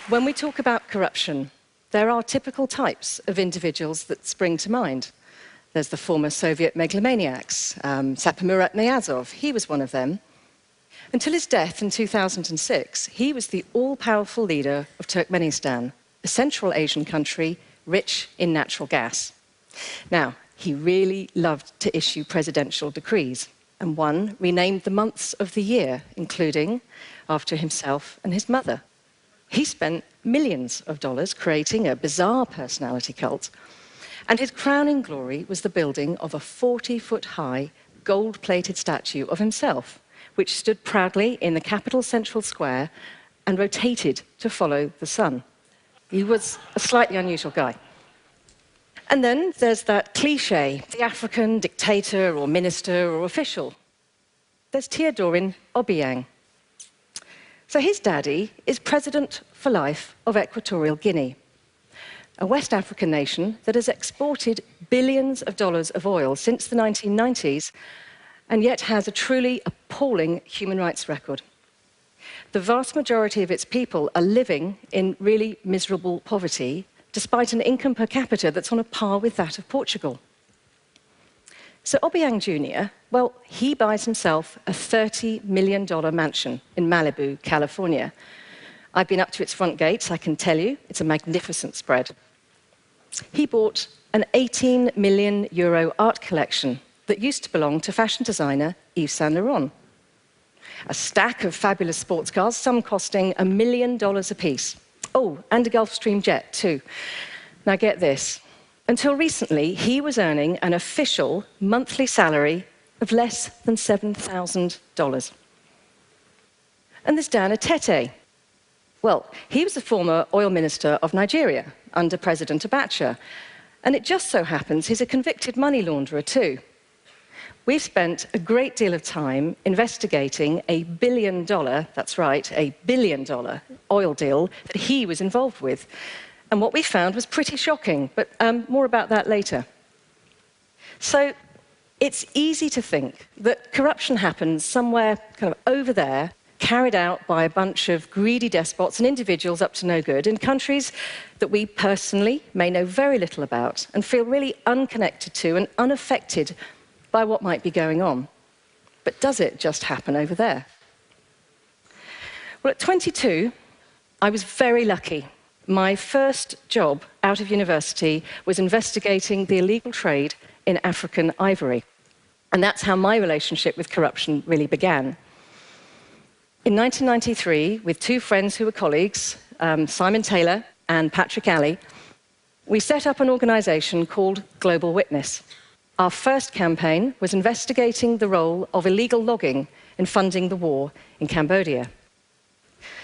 When we talk about corruption, there are typical types of individuals that spring to mind. There's the former Soviet megalomaniacs, Saparmurat Niyazov, he was one of them. Until his death in 2006, he was the all-powerful leader of Turkmenistan, a Central Asian country rich in natural gas. Now, he really loved to issue presidential decrees, and one renamed the months of the year, including after himself and his mother. He spent millions of dollars creating a bizarre personality cult, and his crowning glory was the building of a 40-foot-high, gold-plated statue of himself, which stood proudly in the capital central square and rotated to follow the sun. He was a slightly unusual guy. And then there's that cliché, the African dictator or minister or official. There's Teodorin Obiang. So his daddy is president for life of Equatorial Guinea, a West African nation that has exported billions of dollars of oil since the 1990s and yet has a truly appalling human rights record. The vast majority of its people are living in really miserable poverty, despite an income per capita that's on a par with that of Portugal. So Obiang Jr., well, he buys himself a $30 million mansion in Malibu, California. I've been up to its front gates, I can tell you, it's a magnificent spread. He bought an 18 million euro art collection that used to belong to fashion designer Yves Saint Laurent. A stack of fabulous sports cars, some costing $1 million apiece. Oh, and a Gulfstream jet, too. Now get this. Until recently, he was earning an official monthly salary of less than $7,000. And there's Dan Atete. Well, he was the former oil minister of Nigeria under President Abacha. And it just so happens he's a convicted money launderer, too. We've spent a great deal of time investigating a $1 billion, that's right, a $1 billion oil deal that he was involved with. And what we found was pretty shocking, but more about that later. So it's easy to think that corruption happens somewhere kind of over there, carried out by a bunch of greedy despots and individuals up to no good in countries that we personally may know very little about and feel really unconnected to and unaffected by what might be going on. But does it just happen over there? Well, at 22, I was very lucky. My first job out of university was investigating the illegal trade in African ivory. And that's how my relationship with corruption really began. In 1993, with two friends who were colleagues, Simon Taylor and Patrick Alley, we set up an organization called Global Witness. Our first campaign was investigating the role of illegal logging in funding the war in Cambodia.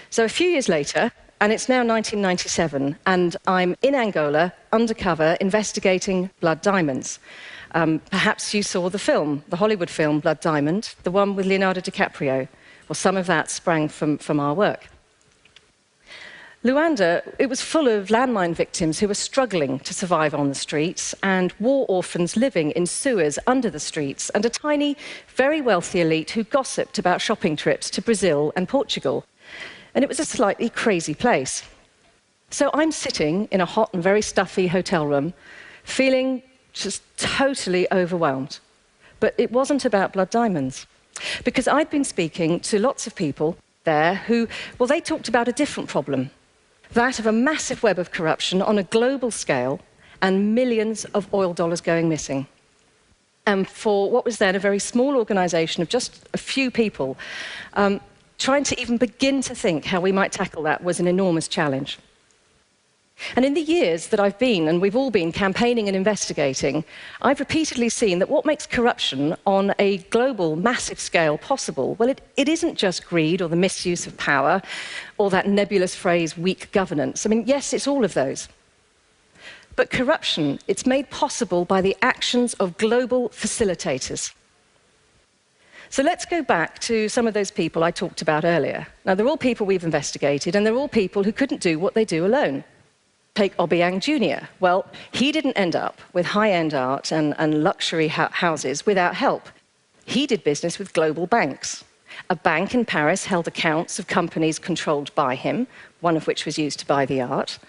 So a few years later, and it's now 1997, and I'm in Angola, undercover, investigating blood diamonds. Perhaps you saw the film, the Hollywood film Blood Diamond, the one with Leonardo DiCaprio. Well, some of that sprang from our work. Luanda, it was full of landmine victims who were struggling to survive on the streets, and war orphans living in sewers under the streets, and a tiny, very wealthy elite who gossiped about shopping trips to Brazil and Portugal. And it was a slightly crazy place. So I'm sitting in a hot and very stuffy hotel room, feeling just totally overwhelmed. But it wasn't about blood diamonds, because I'd been speaking to lots of people there who, well, they talked about a different problem. That of a massive web of corruption on a global scale and millions of oil dollars going missing. And for what was then a very small organization of just a few people, trying to even begin to think how we might tackle that was an enormous challenge. And in the years that I've been, and we've all been, campaigning and investigating, I've repeatedly seen that what makes corruption on a global, massive scale possible, well, it isn't just greed or the misuse of power or that nebulous phrase, weak governance. I mean, yes, it's all of those. But corruption, it's made possible by the actions of global facilitators. So let's go back to some of those people I talked about earlier. Now, they're all people we've investigated, and they're all people who couldn't do what they do alone. Take Obiang Jr. Well, he didn't end up with high-end art and luxury houses without help. He did business with global banks. A bank in Paris held accounts of companies controlled by him, one of which was used to buy the art.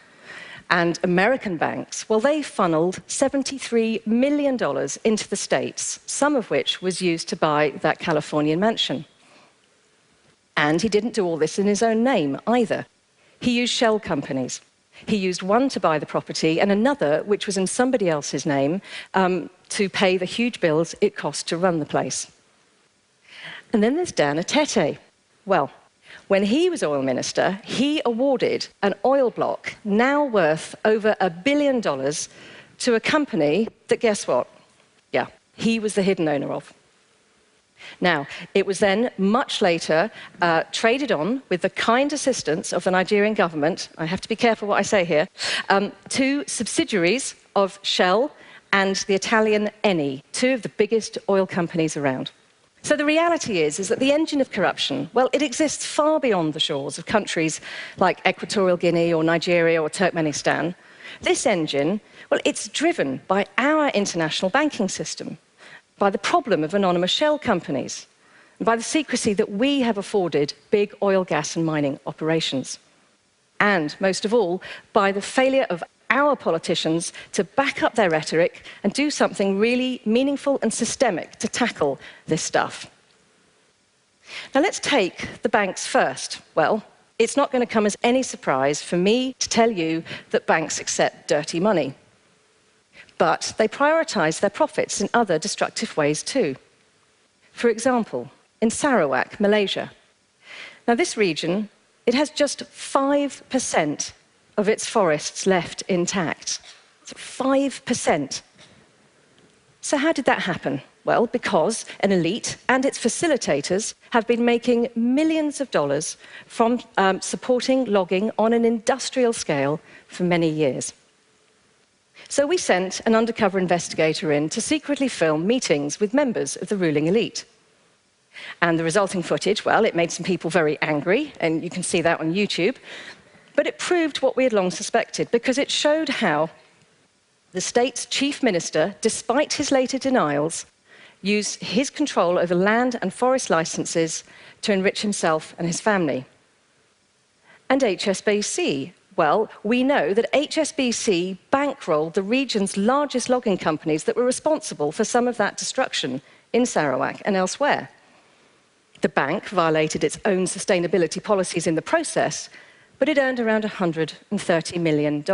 And American banks, well, they funneled $73 million into the States, some of which was used to buy that Californian mansion. And he didn't do all this in his own name either. He used shell companies. He used one to buy the property and another, which was in somebody else's name, to pay the huge bills it cost to run the place. And then there's Dan Atete. Well, when he was oil minister, he awarded an oil block now worth over $1 billion to a company that, guess what? Yeah, he was the hidden owner of. Now, it was then, much later, traded on with the kind assistance of the Nigerian government, I have to be careful what I say here, to subsidiaries of Shell and the Italian Eni, two of the biggest oil companies around. So the reality is that the engine of corruption, well, it exists far beyond the shores of countries like Equatorial Guinea or Nigeria or Turkmenistan. This engine, well, it's driven by our international banking system, by the problem of anonymous shell companies, and by the secrecy that we have afforded big oil, gas, and mining operations. And, most of all, by the failure of our politicians to back up their rhetoric and do something really meaningful and systemic to tackle this stuff. Now, let's take the banks first. Well, it's not going to come as any surprise for me to tell you that banks accept dirty money. But they prioritize their profits in other destructive ways too. For example, in Sarawak, Malaysia. Now, this region, it has just 5% of its forests left intact. 5%. So how did that happen? Well, because an elite and its facilitators have been making millions of dollars from supporting logging on an industrial scale for many years. So we sent an undercover investigator in to secretly film meetings with members of the ruling elite. And the resulting footage, well, it made some people very angry, and you can see that on YouTube. But it proved what we had long suspected, because it showed how the state's chief minister, despite his later denials, used his control over land and forest licenses to enrich himself and his family. And HSBC, well, we know that HSBC bankrolled the region's largest logging companies that were responsible for some of that destruction in Sarawak and elsewhere. The bank violated its own sustainability policies in the process, but it earned around $130 million.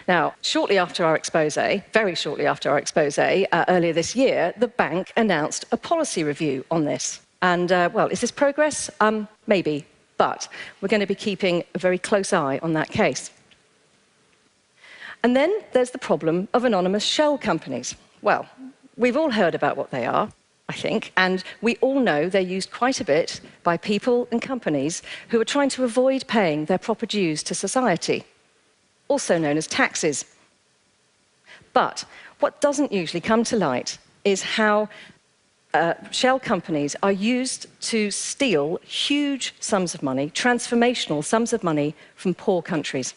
Now, shortly after our expose, very shortly after our expose, earlier this year, the bank announced a policy review on this. And, well, is this progress? Maybe, but we're going to be keeping a very close eye on that case. And then there's the problem of anonymous shell companies. Well, we've all heard about what they are, I think, and we all know they're used quite a bit by people and companies who are trying to avoid paying their proper dues to society, also known as taxes. But what doesn't usually come to light is how shell companies are used to steal huge sums of money, transformational sums of money from poor countries.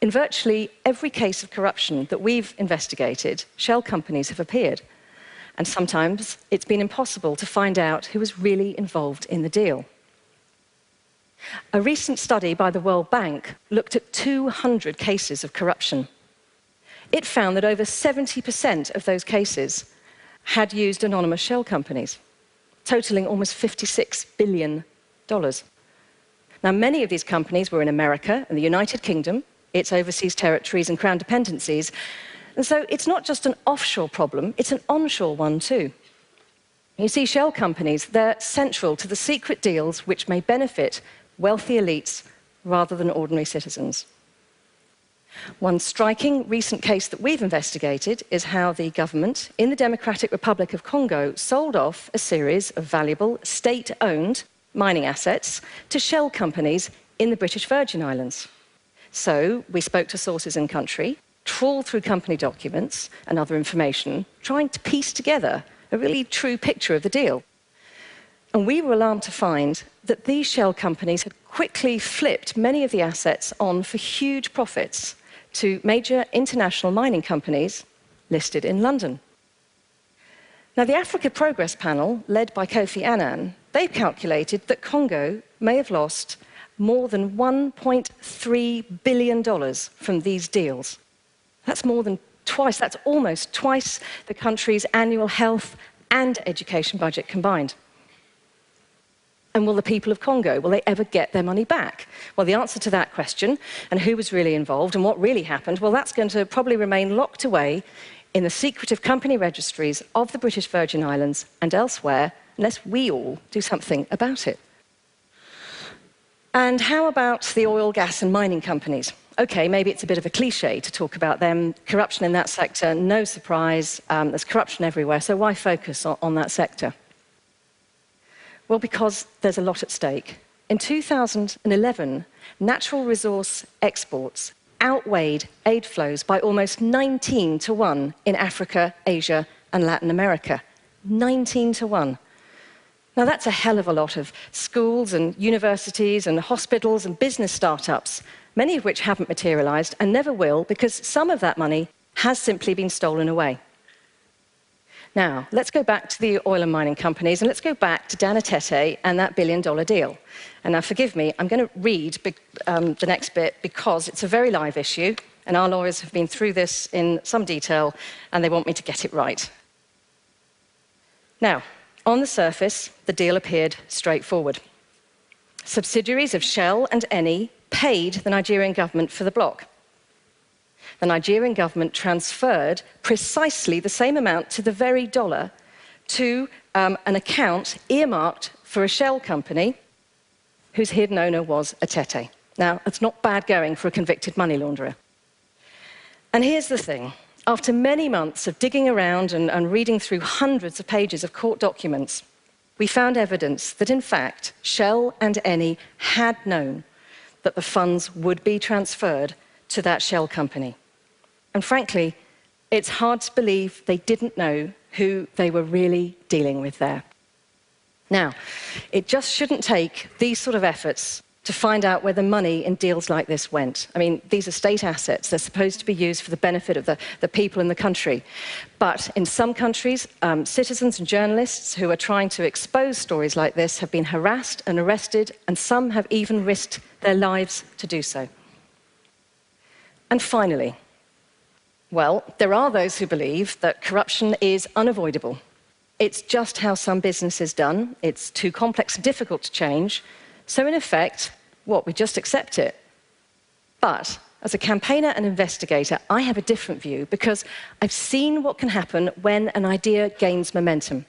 In virtually every case of corruption that we've investigated, shell companies have appeared. And sometimes it's been impossible to find out who was really involved in the deal. A recent study by the World Bank looked at 200 cases of corruption. It found that over 70% of those cases had used anonymous shell companies, totaling almost $56 billion. Now, many of these companies were in America and the United Kingdom, its overseas territories and crown dependencies. And so it's not just an offshore problem, it's an onshore one too. You see, shell companies, they're central to the secret deals which may benefit wealthy elites rather than ordinary citizens. One striking recent case that we've investigated is how the government in the Democratic Republic of Congo sold off a series of valuable state-owned mining assets to shell companies in the British Virgin Islands. So we spoke to sources in country, trawled through company documents and other information, trying to piece together a really true picture of the deal. And we were alarmed to find that these shell companies had quickly flipped many of the assets on for huge profits to major international mining companies listed in London. Now, the Africa Progress Panel, led by Kofi Annan, they've calculated that Congo may have lost more than $1.3 billion from these deals. That's more than twice, that's almost twice the country's annual health and education budget combined. And will the people of Congo, will they ever get their money back? Well, the answer to that question, and who was really involved and what really happened, well, that's going to probably remain locked away in the secretive company registries of the British Virgin Islands and elsewhere, unless we all do something about it. And how about the oil, gas and mining companies? Okay, maybe it's a bit of a cliche to talk about them. Corruption in that sector, no surprise. There's corruption everywhere, so why focus on that sector? Well, because there's a lot at stake. In 2011, natural resource exports outweighed aid flows by almost 19 to 1 in Africa, Asia and Latin America. 19 to 1. Now, that's a hell of a lot of schools and universities and hospitals and business startups, many of which haven't materialized and never will because some of that money has simply been stolen away. Now, let's go back to the oil and mining companies, and let's go back to Dan Atete and that billion-dollar deal. And now, forgive me, I'm going to read the next bit because it's a very live issue, and our lawyers have been through this in some detail, and they want me to get it right. Now, on the surface, the deal appeared straightforward. Subsidiaries of Shell and Eni paid the Nigerian government for the block. The Nigerian government transferred precisely the same amount to the very dollar to an account earmarked for a Shell company whose hidden owner was Atete. Now, that's not bad going for a convicted money launderer. And here's the thing. After many months of digging around and reading through hundreds of pages of court documents, we found evidence that, in fact, Shell and Eni had known that the funds would be transferred to that Shell company. And frankly, it's hard to believe they didn't know who they were really dealing with there. Now, it just shouldn't take these sort of efforts to find out where the money in deals like this went. I mean, these are state assets. They're supposed to be used for the benefit of the people in the country. But in some countries, citizens and journalists who are trying to expose stories like this have been harassed and arrested, and some have even risked their lives to do so. And finally, well, there are those who believe that corruption is unavoidable. It's just how some business is done. It's too complex and difficult to change. So in effect, we just accept it. But as a campaigner and investigator, I have a different view because I've seen what can happen when an idea gains momentum.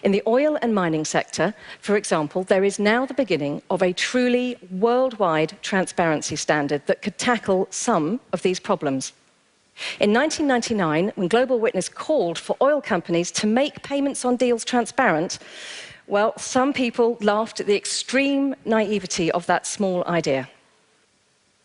In the oil and mining sector, for example, there is now the beginning of a truly worldwide transparency standard that could tackle some of these problems. In 1999, when Global Witness called for oil companies to make payments on deals transparent, well, some people laughed at the extreme naivety of that small idea.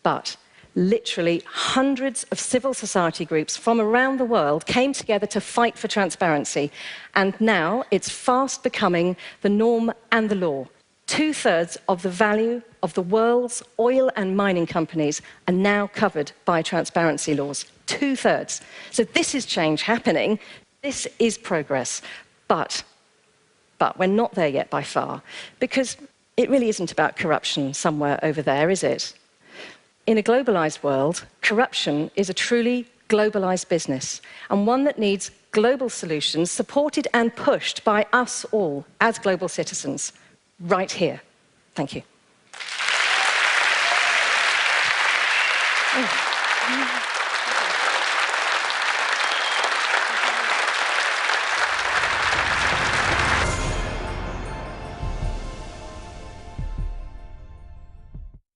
But literally hundreds of civil society groups from around the world came together to fight for transparency, and now it's fast becoming the norm and the law. 2/3 of the value of the world's oil and mining companies are now covered by transparency laws. 2/3. So this is change happening. This is progress. But we're not there yet by far, because it really isn't about corruption somewhere over there, is it? In a globalized world, corruption is a truly globalized business, and one that needs global solutions supported and pushed by us all as global citizens, right here. Thank you. Oh.